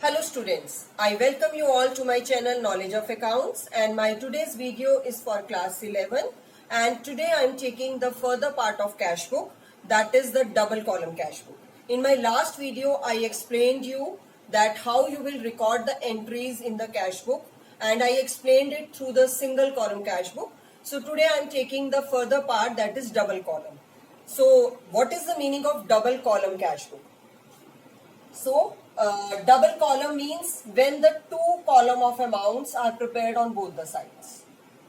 Hello students, I welcome you all to my channel Knowledge of Accounts, and my today's video is for class 11, and today I am taking the further part of cash book, that is the double column cash book. In my last video I explained you that how you will record the entries in the cash book, and I explained it through the single column cash book. So today I am taking the further part, that is double column. So what is the meaning of double column cash book? So double column means when the two column of amounts are prepared on both the sides.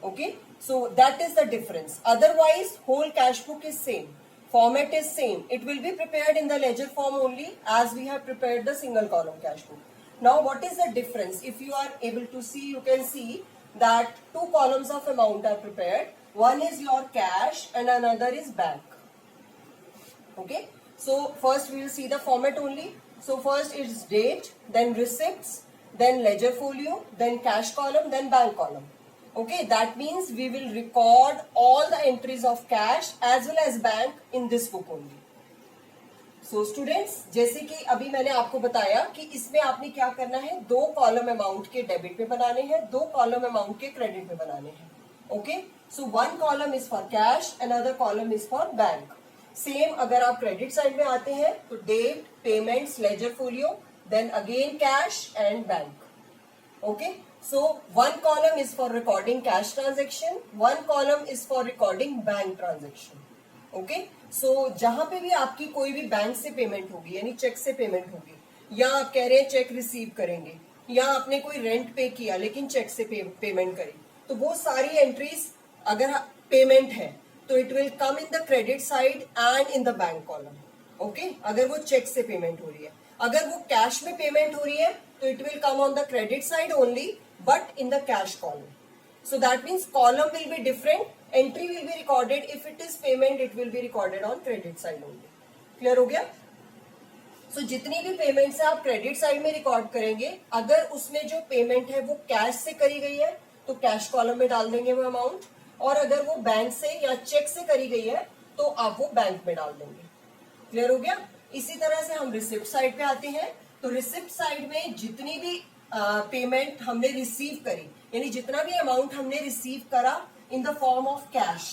Okay, so that is the difference. Otherwise whole cash book is same, format is same. It will be prepared in the ledger form only as we have prepared the single column cash book. Now what is the difference? If you are able to see, you can see that two columns of amount are prepared. One is your cash and another is bank. Okay, so first we will see the format only. So first is date, then receipts, then ledger folio, then cash column, then bank column. Okay, that means we will record all the entries of cash as well as bank in this book only. So students, जैसे कि अभी मैंने आपको बताया कि इसमें आपने क्या करना है, दो कॉलम अमाउंट के डेबिट पे बनाने हैं, दो कॉलम अमाउंट के क्रेडिट पे बनाने हैं. Okay, so one column is for cash, another column is for bank. Same अगर आप क्रेडिट साइड में आते हैं तो date, payments, ledger folio, then again cash and bank. Okay, so one column is for recording cash transaction, one column is for recording bank transaction. Okay, so जहां पे भी आपकी कोई भी बैंक से पेमेंट होगी, यानी चेक से पेमेंट होगी, या आप कह रहे हैं चेक रिसीव करेंगे, या आपने कोई रेंट पे किया लेकिन चेक से पेमेंट करी, तो वो सारी एंट्रीज अगर पेमेंट है तो it will come in the credit side and in the bank column. Okay, अगर वो चेक से पेमेंट हो रही है. अगर वो कैश में पेमेंट हो रही है तो it will come on the credit side only but in the cash column. So that means column will be different, entry will be recorded. If it is payment it will be recorded on credit side only. Clear हो गया? सो जितनी भी payments है आप credit side में record करेंगे. अगर उसमें जो पेमेंट है वो कैश से करी गई है तो कैश कॉलम में डाल देंगे वो अमाउंट, और अगर वो बैंक से या चेक से करी गई है तो आप वो बैंक में डाल देंगे. क्लियर हो गया? इसी तरह से हम रिसिप्ट साइड पे आते हैं. तो रिसिप्ट साइड में जितनी भी पेमेंट हमने रिसीव करी, यानी जितना भी अमाउंट हमने रिसीव करा in the form of cash,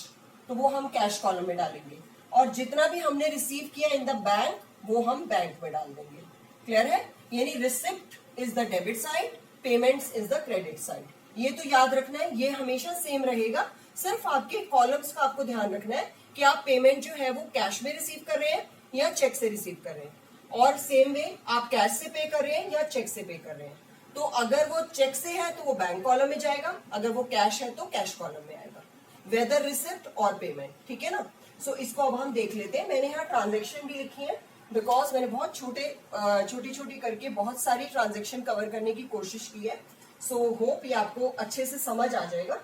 तो वो हम कैश कॉलम में डालेंगे, और जितना भी हमने रिसीव किया इन द बैंक वो हम बैंक में डाल देंगे. क्लियर है? यानी receipt is the debit side, payments is the credit side. ये तो याद रखना है, ये हमेशा सेम रहेगा. सिर्फ आपके कॉलम्स का आपको ध्यान रखना है कि आप पेमेंट जो है वो कैश में रिसीव कर रहे हैं या चेक से रिसीव कर रहे हैं, और सेम वे आप कैश से पे कर रहे हैं या चेक से पे कर रहे हैं. तो अगर वो चेक से है तो वो बैंक कॉलम में जाएगा, अगर वो कैश है तो कैश कॉलम में आएगा, वेदर रिसिप्ट और पेमेंट. ठीक है ना? सो इसको अब हम देख लेते हैं. मैंने यहाँ ट्रांजेक्शन भी लिखी है बिकॉज मैंने बहुत छोटी छोटी करके बहुत सारी ट्रांजेक्शन कवर करने की कोशिश की है. सो होप ये आपको अच्छे से समझ आ जाएगा.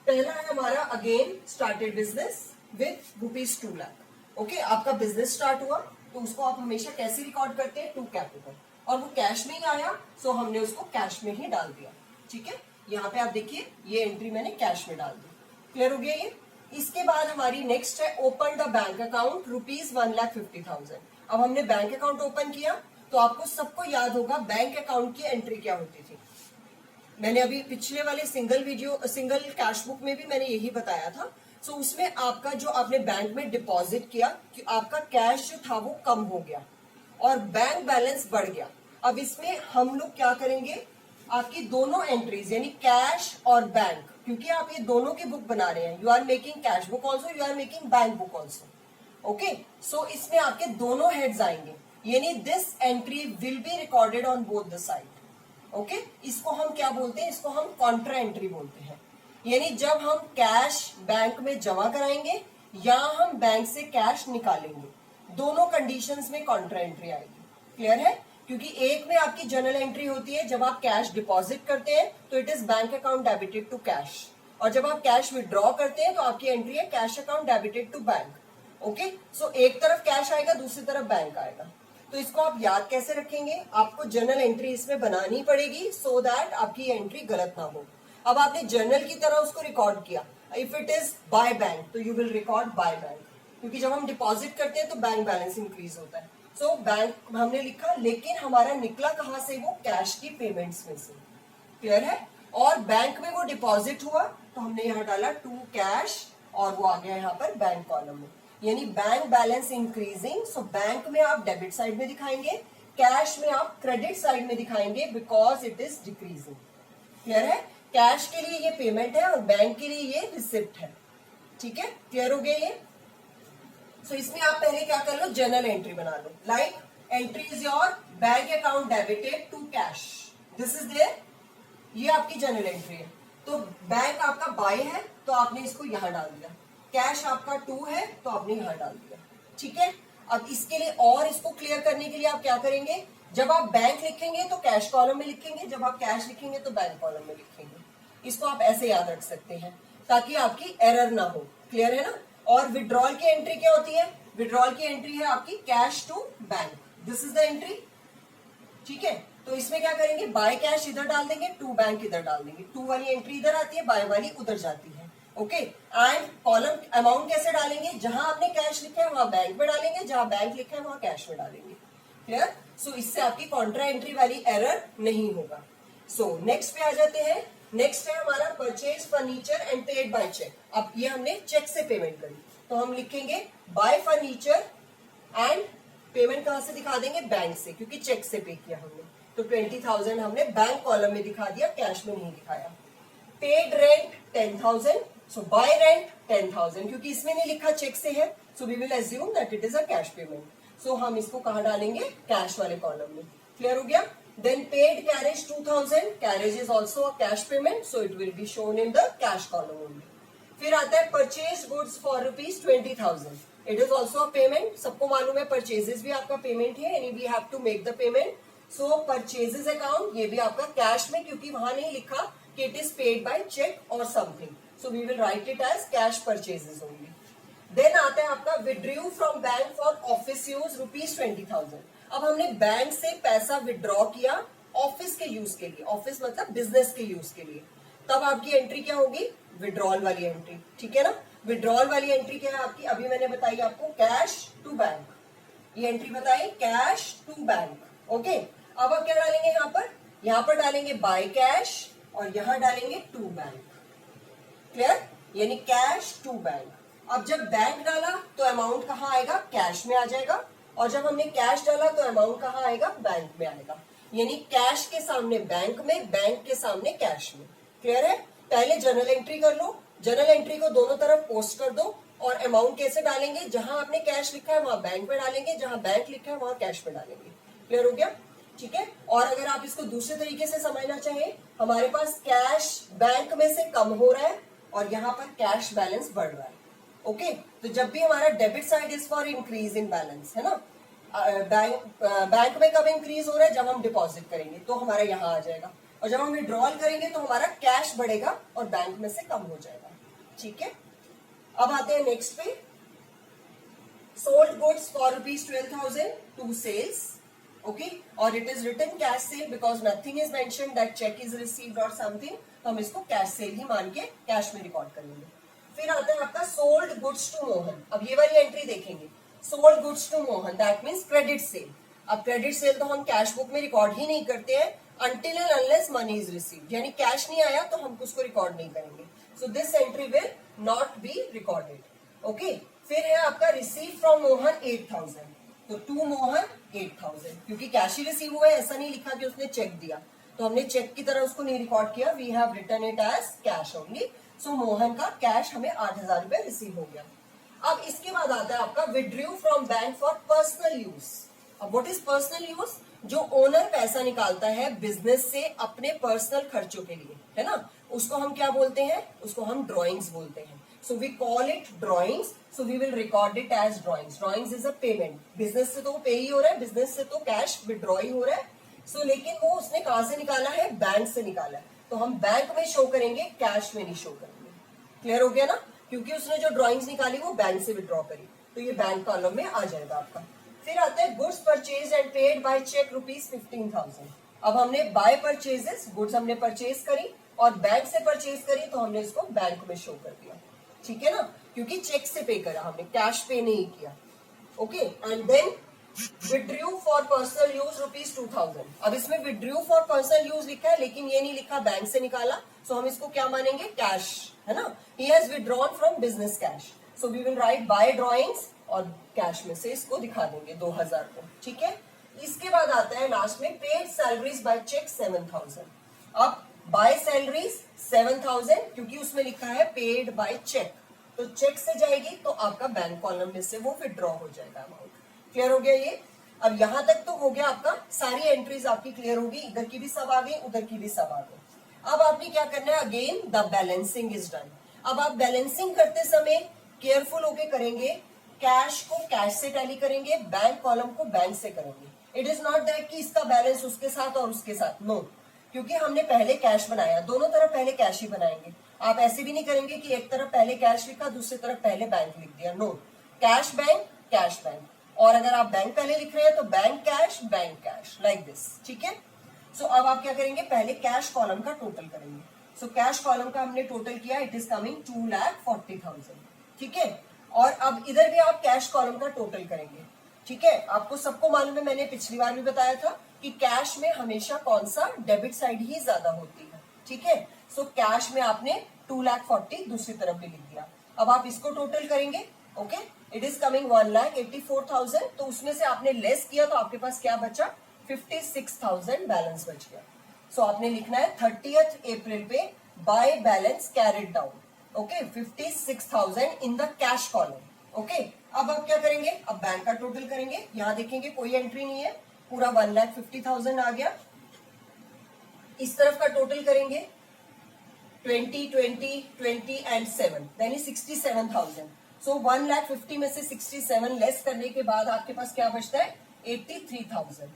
पहला है हमारा again started business with ₹2 lakh. Okay, आपका बिजनेस स्टार्ट हुआ तो उसको आप हमेशा कैसे रिकॉर्ड करते हैं? टू कैपिटल, और वो कैश में ही आया सो हमने उसको कैश में ही डाल दिया. ठीक है, यहाँ पे आप देखिए ये एंट्री मैंने कैश में डाल दी. क्लियर हो गया ये? इसके बाद हमारी नेक्स्ट है ओपन द बैंक अकाउंट ₹1,50,000. अब हमने बैंक अकाउंट ओपन किया तो आपको सबको याद होगा बैंक अकाउंट की एंट्री क्या होती थी. मैंने अभी पिछले वाले सिंगल कैश बुक में भी मैंने यही बताया था. सो उसमें आपका जो आपने बैंक में डिपॉजिट किया कि आपका कैश जो था वो कम हो गया और बैंक बैलेंस बढ़ गया. अब इसमें हम लोग क्या करेंगे, आपकी दोनों एंट्रीज यानी कैश और बैंक, क्योंकि आप ये दोनों की बुक बना रहे हैं, you are making cash book also, you are making bank book also. Okay, so इसमें आपके दोनों हेड्स आएंगे, यानी this entry will be recorded on both the side. Okay, इसको हम क्या बोलते हैं? इसको हम कॉन्ट्रा एंट्री बोलते हैं. यानी जब हम कैश बैंक में जमा कराएंगे या हम बैंक से कैश निकालेंगे, दोनों कंडीशंस में कॉन्ट्रा एंट्री आएगी. क्लियर है? क्योंकि एक में आपकी जनरल एंट्री होती है जब आप कैश डिपॉजिट करते हैं तो it is bank account debited to cash, और जब आप कैश विड्रॉ करते हैं तो आपकी एंट्री है cash account debited to bank. Okay, so एक तरफ कैश आएगा, दूसरी तरफ बैंक आएगा. तो इसको आप याद कैसे रखेंगे? आपको जर्नल एंट्री इसमें बनानी पड़ेगी सो दैट आपकी एंट्री गलत ना हो. अब आपने जर्नल की तरह उसको रिकॉर्ड किया. If it is by bank तो you will record by bank, क्योंकि जब हम डिपॉजिट करते हैं तो बैंक बैलेंस इंक्रीज होता है. सो बैंक हमने लिखा, लेकिन हमारा निकला कहां से, वो कैश की पेमेंट्स में से। क्लियर है? और बैंक में वो डिपॉजिट हुआ तो हमने यहाँ डाला टू कैश और वो आ गया यहाँ पर बैंक कॉलम में। यानी bank balance increasing, so bank में आप डेबिट साइड में दिखाएंगे, कैश में आप क्रेडिट साइड में दिखाएंगे, because it is decreasing. Clear है? कैश के लिए ये पेमेंट है और बैंक के लिए ये रिसिप्ट है। ठीक है, क्लियर हो गया ये? सो इसमें आप पहले क्या कर लो, जर्नल एंट्री बना लो। Like entry is your bank account debited to cash, this is there, ये आपकी जर्नल एंट्री है। तो बैंक आपका बाय है तो आपने इसको यहां डाल दिया, कैश आपका टू है तो आपने यहां डाल दिया। ठीक है, अब इसके लिए और इसको क्लियर करने के लिए आप क्या करेंगे, जब आप बैंक लिखेंगे तो कैश कॉलम में लिखेंगे, जब आप कैश लिखेंगे तो बैंक कॉलम में लिखेंगे। इसको आप ऐसे याद रख सकते हैं ताकि आपकी एरर ना हो। क्लियर है ना? और विड्रॉल की एंट्री क्या होती है, विड्रॉल की एंट्री है आपकी cash to bank, this is the entry. ठीक है, तो इसमें क्या करेंगे, बाय कैश इधर डाल देंगे, टू बैंक इधर डाल देंगे, टू वाली एंट्री इधर आती है, बाय वाली उधर जाती है। ओके, एंड कॉलम अमाउंट कैसे डालेंगे, जहां आपने कैश लिखा है वहां बैंक में डालेंगे, जहां बैंक लिखा है वहां कैश में डालेंगे। क्लियर? सो इससे आपकी कॉन्ट्रा एंट्री वाली एरर नहीं होगा। सो नेक्स्ट पे आ जाते हैं। नेक्स्ट है हमारा purchase furniture and paid by cheque. अब ये हमने चेक से पेमेंट करी तो हम लिखेंगे बाय फर्नीचर एंड पेमेंट कहां से दिखा देंगे, बैंक से, क्योंकि चेक से पे किया हमने। तो 20,000 हमने बैंक कॉलम में दिखा दिया, कैश में नहीं दिखाया। Paid rent 10,000, so by rent 10,000, क्योंकि इसमें नहीं लिखा चेक से है, so we will assume that it is a cash payment. So हम इसको कहां डालेंगे, कैश वाले कॉलम में। क्लियर हो गया? Then paid carriage 2,000, carriage is also a cash payment, so it will be shown in the cash column only. फिर आता है purchased goods for rupees 20,000. It is also a payment. सबको मालूम है purchases भी आपका payment है, यानी we have to make the payment. So purchases account ये भी आपका cash में, क्योंकि वहां नहीं लिखा कि it is paid by check or something. So we will write it as cash purchases only. Then आता है आपका withdrew from bank for office use rupees 20,000. अब हमने बैंक से पैसा विड्रॉ किया ऑफिस के यूज के लिए, ऑफिस मतलब बिजनेस के यूज के लिए, तब आपकी एंट्री क्या होगी, विड्रॉल वाली एंट्री। ठीक है ना? विड्रॉल वाली एंट्री क्या है आपकी, अभी मैंने बताई आपको, कैश टू बैंक, ये एंट्री बताई, कैश टू बैंक। ओके, अब आप क्या डालेंगे यहाँ पर डालेंगे बाय कैश और यहाँ डालेंगे टू बैंक। क्लियर? यानी कैश टू बैंक। अब जब बैंक डाला तो अमाउंट कहाँ आएगा, कैश में आ जाएगा, और जब हमने कैश डाला तो अमाउंट कहाँ आएगा, बैंक में आएगा। यानी कैश के सामने बैंक में, बैंक के सामने कैश में। क्लियर है? पहले जर्नल एंट्री कर लो, जर्नल एंट्री को दोनों तरफ पोस्ट कर दो, और अमाउंट कैसे डालेंगे, जहां आपने कैश लिखा है वहां बैंक में डालेंगे, जहां बैंक लिखा है वहां कैश में डालेंगे। क्लियर हो गया? ठीक है। और अगर आप इसको दूसरे तरीके से समझना चाहें, हमारे पास कैश बैंक में से कम हो रहा है और यहाँ पर कैश बैलेंस बढ़ रहा है। ओके, तो जब भी हमारा debit side is for increase in balance, है ना, बैंक में कब इंक्रीज हो रहा है, जब हम डिपॉजिट करेंगे तो हमारा यहाँ आ जाएगा, और जब हम विड्रॉल करेंगे तो हमारा कैश बढ़ेगा और बैंक में से कम हो जाएगा। ठीक है, अब आते हैं नेक्स्ट पे, sold goods for ₹12,000 to sales. Okay, और it is written cash sale because nothing is mentioned that cheque is received और समथिंग, तो हम इसको कैश सेल ही मान के कैश में रिकॉर्ड करेंगे। फिर आता है आपका सोल्ड गुड्स टू मोहन। अब ये वाली एंट्री देखेंगे, sold goods to Mohan, that means credit sale. अब क्रेडिट सेल तो हम कैश बुक में रिकॉर्ड ही नहीं करते हैं until and unless money is received, यानी कैश नहीं आया तो हम उसको रिकॉर्ड नहीं करेंगे। So this entry will not be recorded. Okay, फिर है आपका रिसीव फ्रॉम मोहन 8,000, तो टू मोहन 8,000, क्योंकि कैश ही रिसीव हुआ है, ऐसा नहीं लिखा कि उसने चेक दिया, तो हमने चेक की तरह उसको नहीं रिकॉर्ड किया, we have written it as cash only. So Mohan का कैश हमें 8,000 रुपए रिसीव हो गया। अब इसके बाद आता है आपका withdrew from bank for personal use. अब व्हाट इज पर्सनल यूज, जो ओनर पैसा निकालता है बिजनेस से अपने पर्सनल खर्चों के लिए, है ना, उसको हम क्या बोलते हैं, उसको हम ड्रॉइंग्स बोलते हैं। So we call it drawings, so we will record it as drawings. Drawings is a payment, business से तो पे ही हो रहा है, बिजनेस से तो कैश विड्रॉ ही हो रहा है। सो लेकिन वो उसने कहां से निकाला है, बैंक से निकाला है, तो हम बैंक में शो करेंगे, कैश में नहीं शो करेंगे। क्लियर हो गया ना, क्योंकि उसने जो ड्रॉइंग्स निकाली वो बैंक से विड्रॉ करी, तो ये बैंक कॉलम में आ जाएगा आपका। फिर आता है goods purchase and paid by cheque ₹15,000। अब हमने बाय परचेजेस, गुड्स हमने परचेज करी और बैंक से परचेज करी, तो हमने इसको बैंक में शो कर दिया। ठीक है ना, क्योंकि चेक से पे करा हमने, कैश पे नहीं किया। Okay, and then withdrew for personal use ₹2000। अब इसमें विड्रू फॉर पर्सनल यूज लिखा है लेकिन ये नहीं लिखा बैंक से निकाला, सो हम इसको क्या मानेंगे, कैश, है ना। He has withdrawn from business cash, so we will write by drawings और कैश में से इसको दिखा देंगे 2000 को, ठीक है। इसके बाद आता है लास्ट में पेड सैलरीज बाय चेक 7000। अब बाय सैलरीज 7000 क्योंकि उसमें लिखा है पेड बाय चेक, तो चेक से जाएगी तो आपका बैंक कॉलम में से वो विड्रॉ हो जाएगा अमाउंट। क्लियर हो गया ये। अब यहां तक तो हो गया आपका, सारी एंट्रीज आपकी क्लियर होगी, इधर की भी सब आ गई, उधर की भी सब आ गई। अब आपने क्या करना है, again the balancing is done. अब आप बैलेंसिंग करते समय केयरफुल होके करेंगे, कैश को कैश से टैली करेंगे, बैंक कॉलम को बैंक से करेंगे। इट इज नॉट दैट कि इसका बैलेंस उसके साथ और उसके साथ, नो, क्योंकि हमने पहले कैश बनाया, दोनों तरफ पहले कैश ही बनाएंगे। आप ऐसे भी नहीं करेंगे कि एक तरफ पहले कैश लिखा, दूसरी तरफ पहले बैंक लिख दिया, नो, कैश बैंक। और अगर आप बैंक पहले लिख रहे हैं तो बैंक कैश, लाइक दिस, ठीक है। सो अब आप क्या करेंगे, पहले कैश कॉलम का टोटल करेंगे। सो कैश कॉलम का हमने टोटल किया, इट इज कमिंग 2,40,000, ठीक है। और अब इधर भी आप कैश कॉलम का टोटल करेंगे, ठीक है। आपको सबको मालूम है, मैंने पिछली बार भी बताया था कि कैश में हमेशा कौन सा, डेबिट साइड ही ज्यादा होती है, ठीक है। सो कैश में आपने 2,40,000 दूसरी तरफ भी लिख दिया। अब आप इसको टोटल करेंगे, ओके, इट इज कमिंग 1,84,000। तो उसमें से आपने लेस किया तो आपके पास क्या बचा, 56,000 बैलेंस बच गया। सो आपने लिखना है 30th अप्रैल पे by balance carried down, okay, 56,000 in the cash column, okay. अब आप क्या करेंगे, अब बैंक का टोटल करेंगे। यहां देखेंगे कोई एंट्री नहीं है, पूरा 1,50,000 आ गया। इस तरफ का टोटल करेंगे 20, 20, 20 एंड 7, यानी 67,000। सो 1,50,000 में से 67 लेस करने के बाद आपके पास क्या बचता है, 83,000।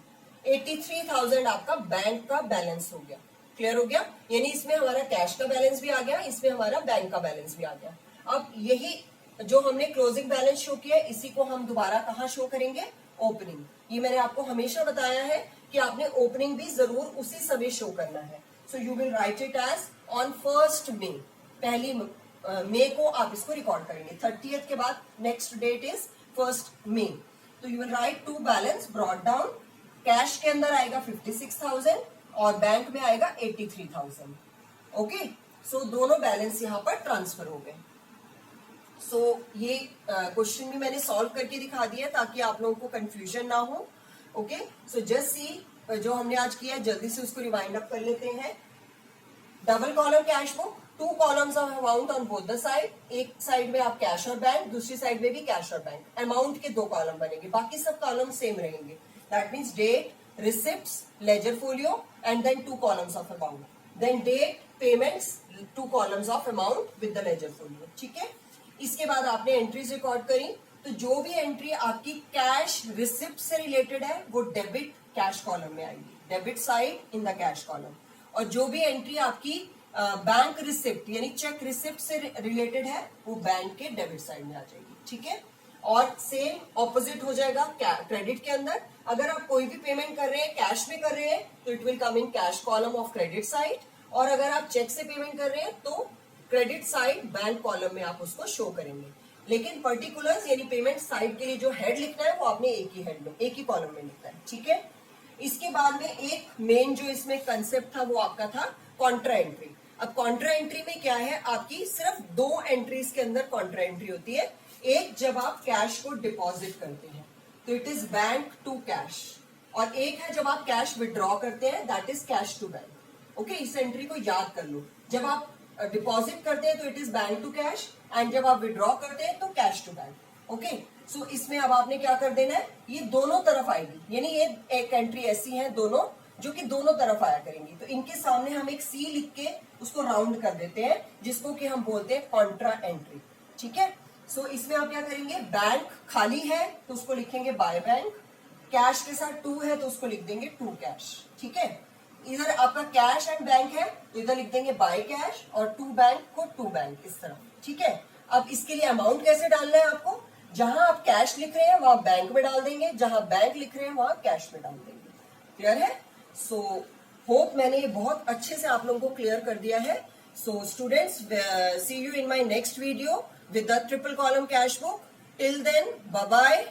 83,000 आपका बैंक का बैलेंस हो गया। क्लियर हो गया, यानी इसमें हमारा कैश का बैलेंस भी आ गया, इसमें हमारा बैंक का बैलेंस भी आ गया। अब यही जो हमने क्लोजिंग बैलेंस शो किया, इसी को हम दोबारा कहाँ शो करेंगे, ओपनिंग। ये मैंने आपको हमेशा बताया है कि आपने ओपनिंग भी जरूर उसी समय शो करना है। So you will write it as on 1st May, पहली मई को आप इसको रिकॉर्ड करेंगे। 30th के बाद next date is 1st May। तो you will write to balance brought down, cash के अंदर आएगा 56,000 और बैंक में आएगा 83,000, ओके। सो दोनों बैलेंस यहाँ पर ट्रांसफर हो गए। सो ये क्वेश्चन भी मैंने सॉल्व करके दिखा दिया ताकि आप लोगों को कंफ्यूजन ना हो, ओके। सो जस्ट सी जो हमने आज किया, जल्दी से उसको रिवाइंड अप कर लेते हैं। Double column cash book, 2 columns of amount on both the side. एक साइड में आप कैश और बैंक, दूसरी साइड में भी कैश और बैंक। अमाउंट के 2 कॉलम बनेंगे, बाकी सब कॉलम सेम रहेंगे। That means date, receipts, ledger folio and then 2 columns of amount, then date, payments, 2 columns of amount with the ledger folio, ठीक है। इसके बाद आपने एंट्रीज रिकॉर्ड करी, तो जो भी एंट्री आपकी कैश रिसिप्ट से रिलेटेड है वो डेबिट कैश कॉलम में आएगी, debit side in the cash column. और जो भी एंट्री आपकी बैंक रिसिप्ट यानी चेक रिसिप्ट से रिलेटेड है वो बैंक के डेबिट साइड में आ जाएगी, ठीक है। और सेम ऑपोजिट हो जाएगा क्रेडिट के अंदर। अगर आप कोई भी पेमेंट कर रहे हैं, कैश में कर रहे हैं, तो it will come in cash column of credit side. और अगर आप चेक से पेमेंट कर रहे हैं तो क्रेडिट साइड बैंक कॉलम में आप उसको शो करेंगे। लेकिन पर्टिकुलर्स यानी पेमेंट साइड के लिए जो हेड लिखना है वो आपने एक ही हेड में, एक ही कॉलम में लिखना है, ठीक है। इसके बाद में एक मेन जो इसमें कंसेप्ट था वो आपका था कॉन्ट्रा एंट्री। अब कॉन्ट्रा एंट्री में क्या है, आपकी सिर्फ 2 एंट्रीज के अंदर कॉन्ट्रा एंट्री होती है। एक जब आप कैश को डिपॉजिट करते हैं तो it is bank to cash, और एक है जब आप कैश विड्रॉ करते हैं, that is cash to bank, okay. इस एंट्री को याद कर लो। जब आप डिपॉजिट करते हैं तो it is bank to cash, and जब आप विड्रॉ करते हैं तो cash to bank, okay. So इसमें अब आपने क्या कर देना है, ये दोनों तरफ आएगी, यानी ये एक एंट्री ऐसी है दोनों जो कि दोनों तरफ आया करेंगी। तो इनके सामने हम एक सी लिख के उसको राउंड कर देते हैं, जिसको कि हम बोलते हैं कॉन्ट्रा एंट्री, ठीक है। सो इसमें आप क्या करेंगे, बैंक खाली है तो उसको लिखेंगे बाय बैंक, कैश के साथ 2 है तो उसको लिख देंगे टू कैश, ठीक है। इधर आपका कैश एंड बैंक है तो इधर लिख देंगे बाय कैश, और टू बैंक को टू बैंक, इस तरह, ठीक है। अब इसके लिए अमाउंट कैसे डालना है आपको, जहां आप कैश लिख रहे हैं वहां बैंक में डाल देंगे, जहां बैंक लिख रहे हैं वहां कैश में डाल देंगे। क्लियर है। सो होप मैंने ये बहुत अच्छे से आप लोगों को क्लियर कर दिया है। So students, see you in my next video with the triple column cash book. Till then, bye bye.